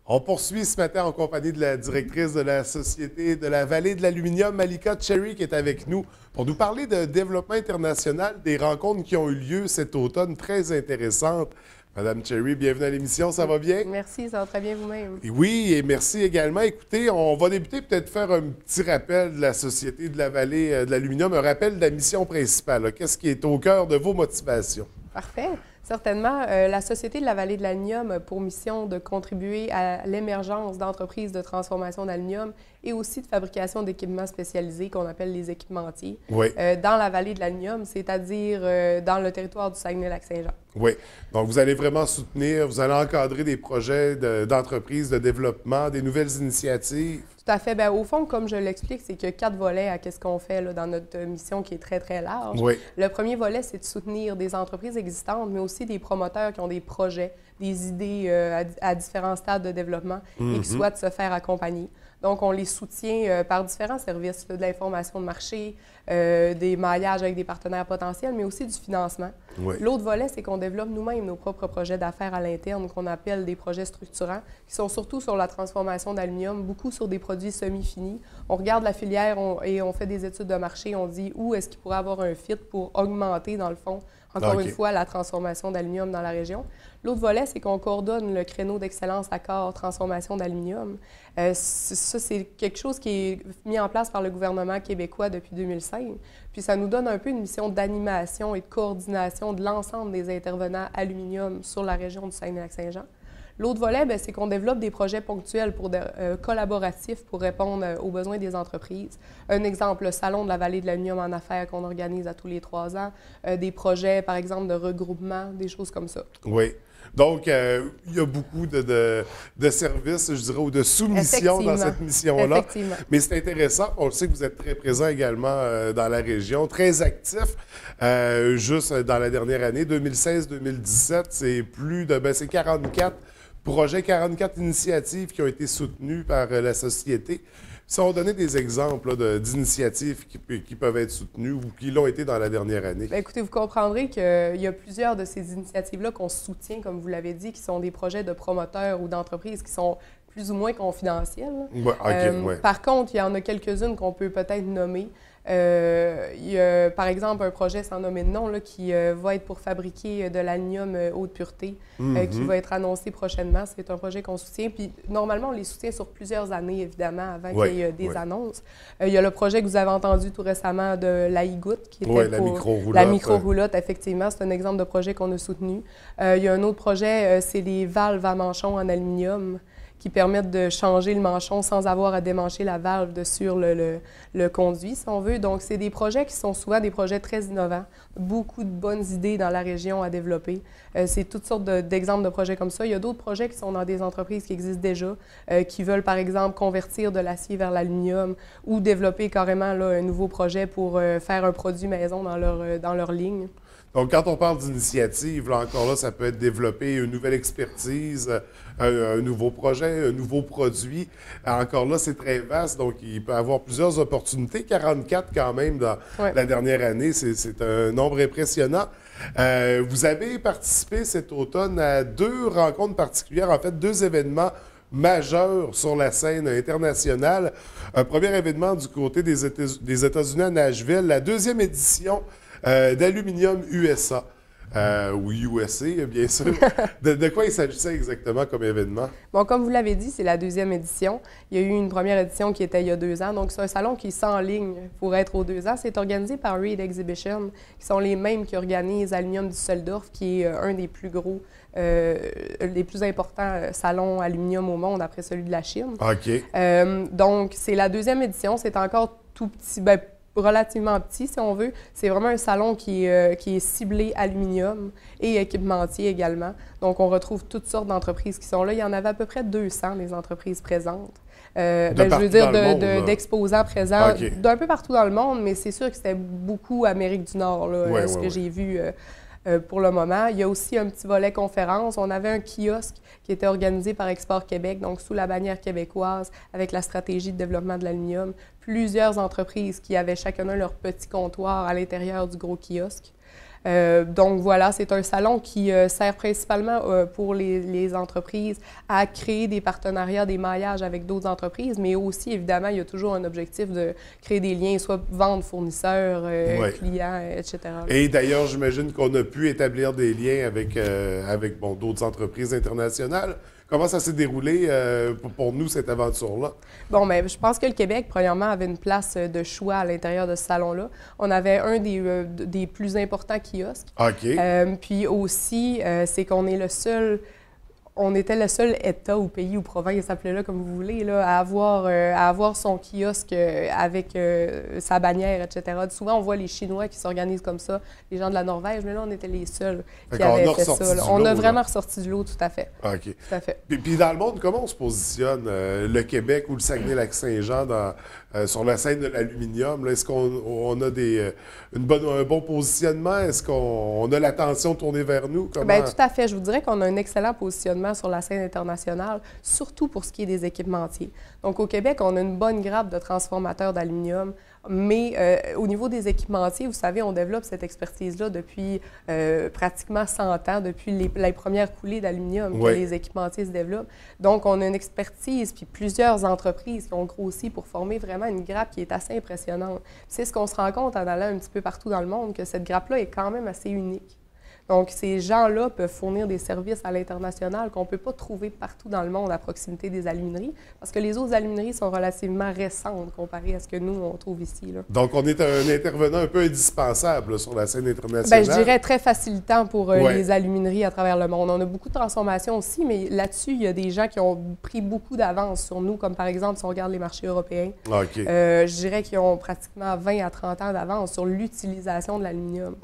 On poursuit ce matin en compagnie de la directrice de la Société de la Vallée de l'Aluminium, Malika Cherry, qui est avec nous pour nous parler de développement international, des rencontres qui ont eu lieu cet automne, très intéressantes. Madame Cherry, bienvenue à l'émission, ça va bien? Merci, ça va très bien vous-même. Et oui, et merci également. Écoutez, on va débuter peut-être faire un petit rappel de la Société de la Vallée de l'Aluminium, un rappel de la mission principale. Qu'est-ce qui est au cœur de vos motivations? Parfait. Certainement, la Société de la Vallée de l'Aluminium a pour mission de contribuer à l'émergence d'entreprises de transformation d'aluminium et aussi de fabrication d'équipements spécialisés qu'on appelle les équipementiers Oui. Dans la Vallée de l'Aluminium, c'est-à-dire dans le territoire du Saguenay-Lac-Saint-Jean. Oui. Donc, vous allez vraiment soutenir, vous allez encadrer des projets d'entreprises, de développement, des nouvelles initiatives. Tout à fait. Bien, au fond, comme je l'explique, c'est qu'il y a 4 volets à ce qu'on fait là, dans notre mission qui est très, très large. Oui. Le premier volet, c'est de soutenir des entreprises existantes, mais aussi des promoteurs qui ont des projets, des idées à différents stades de développement et qui souhaitent se faire accompagner. Donc, on les soutient par différents services, là, de l'information de marché, des maillages avec des partenaires potentiels, mais aussi du financement. Oui. L'autre volet, c'est qu'on développe nous-mêmes nos propres projets d'affaires à l'interne, qu'on appelle des projets structurants, qui sont surtout sur la transformation d'aluminium, beaucoup sur des produits semi-finis. On regarde la filière et on fait des études de marché, on dit où est-ce qu'il pourrait avoir un fit pour augmenter, dans le fond, encore une fois, la transformation d'aluminium dans la région. L'autre volet, c'est qu'on coordonne le créneau d'excellence Accord transformation d'aluminium. Ça, c'est quelque chose qui est mis en place par le gouvernement québécois depuis 2005. Puis ça nous donne un peu une mission d'animation et de coordination de l'ensemble des intervenants aluminium sur la région du Saguenay-Lac-Saint-Jean. L'autre volet, c'est qu'on développe des projets ponctuels collaboratifs pour répondre aux besoins des entreprises. Un exemple, le Salon de la Vallée de l'Aluminium en affaires qu'on organise à tous les 3 ans, des projets, par exemple, de regroupement, des choses comme ça. Oui. Donc, il y a beaucoup de services, je dirais, ou de soumissions dans cette mission-là. Effectivement. Mais c'est intéressant. On le sait que vous êtes très présent également dans la région, très actif. Juste dans la dernière année, 2016-2017, c'est plus de... c'est 44 projets, 44 initiatives qui ont été soutenues par la Société. Si on donnait des exemples d'initiatives qui peuvent être soutenues ou qui l'ont été dans la dernière année. Bien, écoutez, vous comprendrez qu'il y a plusieurs de ces initiatives-là qu'on soutient, comme vous l'avez dit, qui sont des projets de promoteurs ou d'entreprises qui sont plus ou moins confidentiels. Ouais. Par contre, il y en a quelques-unes qu'on peut peut-être nommer. Il y a, par exemple, un projet sans nommer de nom là, qui va être pour fabriquer de l'aluminium haute pureté, qui va être annoncé prochainement. C'est un projet qu'on soutient. Puis, normalement, on les soutient sur plusieurs années, évidemment, avant qu'il y ait des annonces. Il y a le projet que vous avez entendu tout récemment de l'AIGOUT, qui était la pour micro-roulotte. La micro-roulotte, effectivement. C'est un exemple de projet qu'on a soutenu. Il y a un autre projet, c'est les valves à manchon en aluminium, qui permettent de changer le manchon sans avoir à démancher la valve de sur le conduit, si on veut. Donc, c'est des projets qui sont souvent des projets très innovants, beaucoup de bonnes idées dans la région à développer. C'est toutes sortes d'exemples de projets comme ça. Il y a d'autres projets qui sont dans des entreprises qui existent déjà, qui veulent, par exemple, convertir de l'acier vers l'aluminium ou développer carrément là, un nouveau projet pour faire un produit maison dans leur ligne. Donc, quand on parle d'initiative, là encore là, ça peut être développer une nouvelle expertise, un nouveau projet, un nouveau produit. Encore là, c'est très vaste, donc il peut y avoir plusieurs opportunités. 44 quand même dans la dernière année, c'est un nombre impressionnant. Vous avez participé cet automne à 2 rencontres particulières, en fait 2 événements majeurs sur la scène internationale. Un premier événement du côté des États-Unis à Nashville, la 2e édition d'Aluminium USA, ou USA, bien sûr. De quoi il s'agissait exactement comme événement? Bon, comme vous l'avez dit, c'est la 2e édition. Il y a eu une première édition qui était il y a 2 ans. Donc, c'est un salon qui est sans ligne pour être aux 2 ans. C'est organisé par Reed Exhibition, qui sont les mêmes qui organisent Aluminium Düsseldorf, qui est un des plus gros, les plus importants salons aluminium au monde après celui de la Chine. OK. Donc, c'est la 2e édition. C'est encore tout petit, relativement petit, si on veut. C'est vraiment un salon qui est ciblé aluminium et équipementier également. Donc, on retrouve toutes sortes d'entreprises qui sont là. Il y en avait à peu près 200 des entreprises présentes. Je veux dire, d'exposants présents d'un peu partout dans le monde, mais c'est sûr que c'était beaucoup Amérique du Nord, là, ce que j'ai vu pour le moment. Il y a aussi un petit volet conférence. On avait un kiosque qui était organisé par Export Québec, donc sous la bannière québécoise, avec la stratégie de développement de l'aluminium. Plusieurs entreprises qui avaient chacun leur petit comptoir à l'intérieur du gros kiosque. Donc voilà, c'est un salon qui sert principalement pour les entreprises à créer des partenariats, des maillages avec d'autres entreprises, mais aussi, évidemment, il y a toujours un objectif de créer des liens, soit vente, fournisseurs, clients, etc. Et d'ailleurs, j'imagine qu'on a pu établir des liens avec d'autres entreprises internationales. Comment ça s'est déroulé pour nous, cette aventure-là? Bon, bien, je pense que le Québec, premièrement, avait une place de choix à l'intérieur de ce salon-là. On avait un des plus importants kiosques. OK. Puis aussi, c'est qu'on est le seul... On était le seul État ou pays ou province, appelez-le comme vous voulez, là, à avoir son kiosque avec sa bannière, etc. Souvent, on voit les Chinois qui s'organisent comme ça, les gens de la Norvège, mais là, on était les seuls qui avaient fait ça. On a vraiment ressorti du lot, tout à fait. OK. Tout à fait. Puis dans le monde, comment on se positionne, le Québec ou le Saguenay-Lac-Saint-Jean, sur la scène de l'aluminium? Est-ce qu'on a un bon positionnement? Est-ce qu'on a l'attention tournée vers nous? Bien, tout à fait. Je vous dirais qu'on a un excellent positionnement sur la scène internationale, surtout pour ce qui est des équipementiers. Donc, au Québec, on a une bonne grappe de transformateurs d'aluminium, mais au niveau des équipementiers, vous savez, on développe cette expertise-là depuis pratiquement 100 ans, depuis les premières coulées d'aluminium que les équipementiers se développent. Donc, on a une expertise, puis plusieurs entreprises qui ont grossi pour former vraiment une grappe qui est assez impressionnante. C'est ce qu'on se rend compte en allant un petit peu partout dans le monde, que cette grappe-là est quand même assez unique. Donc, ces gens-là peuvent fournir des services à l'international qu'on ne peut pas trouver partout dans le monde à proximité des alumineries, parce que les autres alumineries sont relativement récentes comparées à ce que nous, on trouve ici. Là. Donc, on est un intervenant un peu indispensable là, sur la scène internationale. Bien, je dirais très facilitant pour les alumineries à travers le monde. On a beaucoup de transformations aussi, mais là-dessus, il y a des gens qui ont pris beaucoup d'avance sur nous, comme par exemple, si on regarde les marchés européens, je dirais qu'ils ont pratiquement 20 à 30 ans d'avance sur l'utilisation de l'aluminium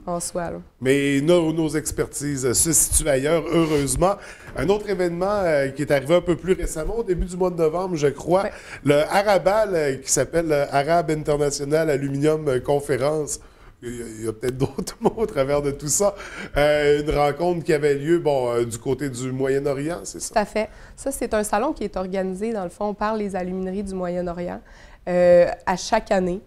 en soi. Là. Mais nos expertises se situent ailleurs, heureusement. Un autre événement qui est arrivé un peu plus récemment, au début du mois de novembre, je crois, le Arabal, qui s'appelle Arab International Aluminium Conference. Il y a peut-être d'autres mots au travers de tout ça. Une rencontre qui avait lieu du côté du Moyen-Orient, c'est ça? Tout à fait. Ça, c'est un salon qui est organisé, dans le fond, par les alumineries du Moyen-Orient à chaque année.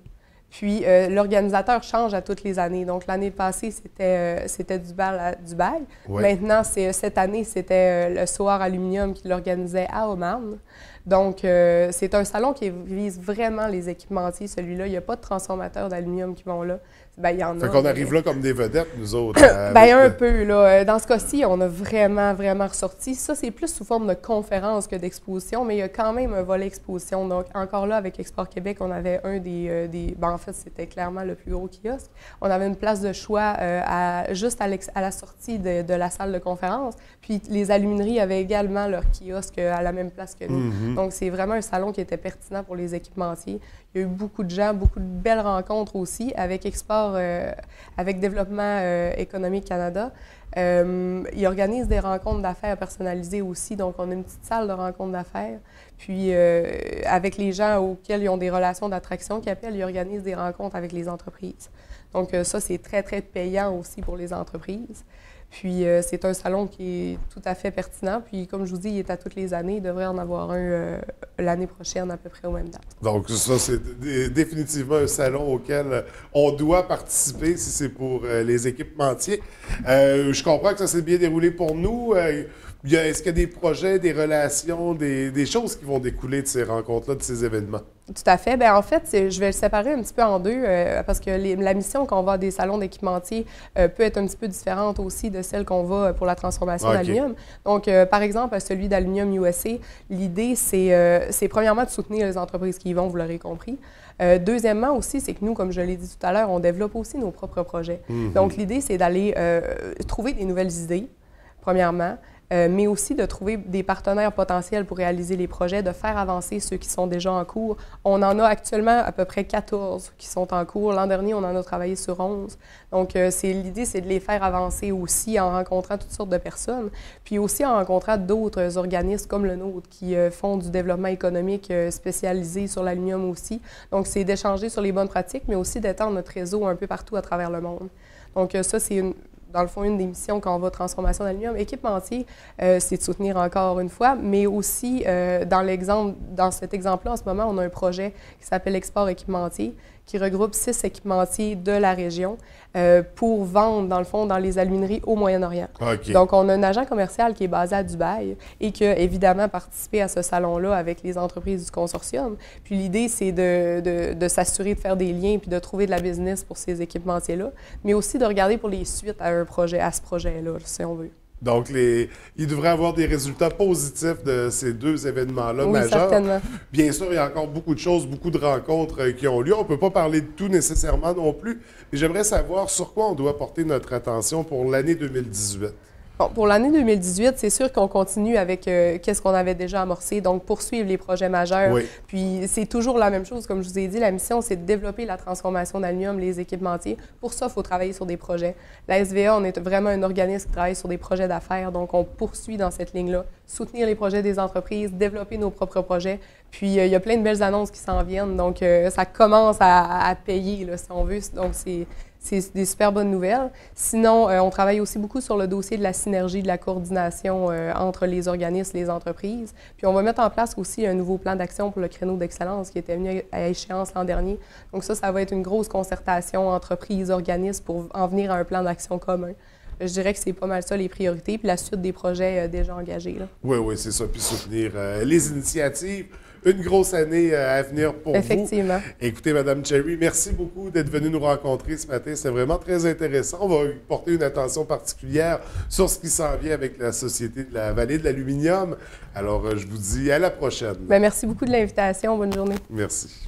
Puis, l'organisateur change à toutes les années. Donc, l'année passée, c'était Dubaï. Maintenant, cette année, c'était le Sohar Aluminium qui l'organisait à Oman. Donc, c'est un salon qui vise vraiment les équipementiers, celui-là. Il n'y a pas de transformateurs d'aluminium qui vont là. Bien, il y en a. Fait qu'on arrive là comme des vedettes, nous autres. Bien, un peu, là. Dans ce cas-ci, on a vraiment, vraiment ressorti. Ça, c'est plus sous forme de conférence que d'exposition, mais il y a quand même un volet exposition. Donc, encore là, avec Export Québec, on avait un en fait, c'était clairement le plus gros kiosque. On avait une place de choix juste à la sortie de la salle de conférence. Puis, les alumineries avaient également leur kiosque à la même place que nous. Donc, c'est vraiment un salon qui était pertinent pour les équipementiers. Il y a eu beaucoup de gens, beaucoup de belles rencontres aussi avec Export, avec Développement économique Canada. Ils organisent des rencontres d'affaires personnalisées aussi. Donc, on a une petite salle de rencontres d'affaires. Puis, avec les gens auxquels ils ont des relations d'attraction qui appellent, ils organisent des rencontres avec les entreprises. Donc, ça, c'est très, très payant aussi pour les entreprises. Puis, c'est un salon qui est tout à fait pertinent. Puis, comme je vous dis, il est à toutes les années. Il devrait en avoir un l'année prochaine à peu près aux mêmes dates. Donc, ça, c'est définitivement un salon auquel on doit participer si c'est pour les équipementiers. Je comprends que ça s'est bien déroulé pour nous. Est-ce qu'il y a des projets, des relations, des choses qui vont découler de ces rencontres-là, de ces événements? Tout à fait. Bien, en fait, je vais le séparer un petit peu en deux parce que la mission qu'on va à des salons d'équipementiers peut être un petit peu différente aussi de celle qu'on va pour la transformation d'aluminium. Donc, par exemple, à celui d'Aluminium USA, l'idée, c'est premièrement de soutenir les entreprises qui y vont, vous l'aurez compris. Deuxièmement aussi, c'est que nous, comme je l'ai dit tout à l'heure, on développe aussi nos propres projets. Donc, l'idée, c'est d'aller trouver des nouvelles idées, premièrement, mais aussi de trouver des partenaires potentiels pour réaliser les projets, de faire avancer ceux qui sont déjà en cours. On en a actuellement à peu près 14 qui sont en cours. L'an dernier, on en a travaillé sur 11. Donc, l'idée, c'est de les faire avancer aussi en rencontrant toutes sortes de personnes, puis aussi en rencontrant d'autres organismes comme le nôtre qui font du développement économique spécialisé sur l'aluminium aussi. Donc, c'est d'échanger sur les bonnes pratiques, mais aussi d'étendre notre réseau un peu partout à travers le monde. Donc, ça, c'est dans le fond, une des missions quand on va transformation d'aluminium. Équipementier, c'est de soutenir encore une fois, mais aussi dans cet exemple-là, en ce moment, on a un projet qui s'appelle Export équipementier, qui regroupe 6 équipementiers de la région pour vendre, dans le fond, dans les alumineries au Moyen-Orient. OK. Donc, on a un agent commercial qui est basé à Dubaï et qui a évidemment participé à ce salon-là avec les entreprises du consortium. Puis l'idée, c'est de s'assurer de faire des liens puis de trouver de la business pour ces équipementiers-là, mais aussi de regarder pour les suites à ce projet-là, si on veut. Donc, il devrait avoir des résultats positifs de ces deux événements-là Oui, majeurs. certainement. Bien sûr, il y a encore beaucoup de choses, beaucoup de rencontres qui ont lieu. On ne peut pas parler de tout nécessairement non plus, mais j'aimerais savoir sur quoi on doit porter notre attention pour l'année 2018. Bon, pour l'année 2018, c'est sûr qu'on continue avec qu'est-ce qu'on avait déjà amorcé, donc poursuivre les projets majeurs. Oui. Puis c'est toujours la même chose, comme je vous ai dit, la mission, c'est de développer la transformation d'aluminium, les équipementiers. Pour ça, il faut travailler sur des projets. La SVA, on est vraiment un organisme qui travaille sur des projets d'affaires, donc on poursuit dans cette ligne-là, soutenir les projets des entreprises, développer nos propres projets. Puis il y a plein de belles annonces qui s'en viennent, donc ça commence à payer, là, si on veut. Donc c'est des super bonnes nouvelles. Sinon, on travaille aussi beaucoup sur le dossier de la synergie, de la coordination entre les organismes, les entreprises. Puis on va mettre en place aussi un nouveau plan d'action pour le créneau d'excellence qui était venu à échéance l'an dernier. Donc ça va être une grosse concertation entreprises, organismes pour en venir à un plan d'action commun. Je dirais que c'est pas mal ça les priorités, puis la suite des projets déjà engagés, là. Oui, c'est ça. Puis soutenir les initiatives. Une grosse année à venir pour vous. Effectivement. Écoutez, Mme Cherry, merci beaucoup d'être venue nous rencontrer ce matin. C'était vraiment très intéressant. On va porter une attention particulière sur ce qui s'en vient avec la Société de la Vallée de l'Aluminium. Alors, je vous dis à la prochaine. Bien, merci beaucoup de l'invitation. Bonne journée. Merci.